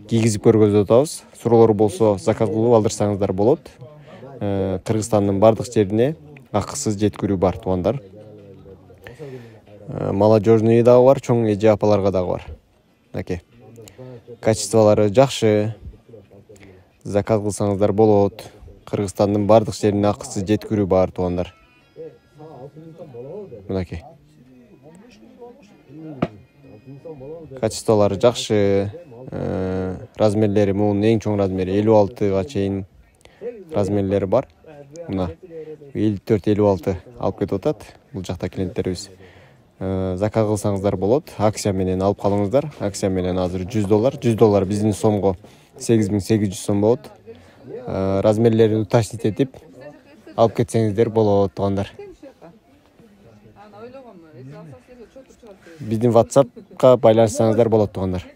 кийгизип көргөзүп атабыз. Суроолор болсо заказ кылып алдырсаңыздар болот. Кыргызстандын бардык жерине акысыз жеткирүү бар туугандар. Молодежный дагы бар, чоң эже апаларга дагы бар. Аке. Качестволары жакшы. Заказ кылсаңыздар болот. Кыргызстандын бардык жерине акысыз жеткирүү бар туугандар. Мынакей. Качестволары жакшы. Размерлери мунун эң чоң размери 56га чейин размерлери бар. Мына 54-56 алып кетип атат бул жакта клиенттерибиз. Заказ кылсаңыздар болот. Акция менен алып калыңыздар. Акция менен азыр $100. $100 биздин сомго 8800 сом болот. Размерлерин уточнить этип алып кетсеңиздер болот туугандар. Биздин WhatsApp'ка байланышсаңыздар болот туугандар.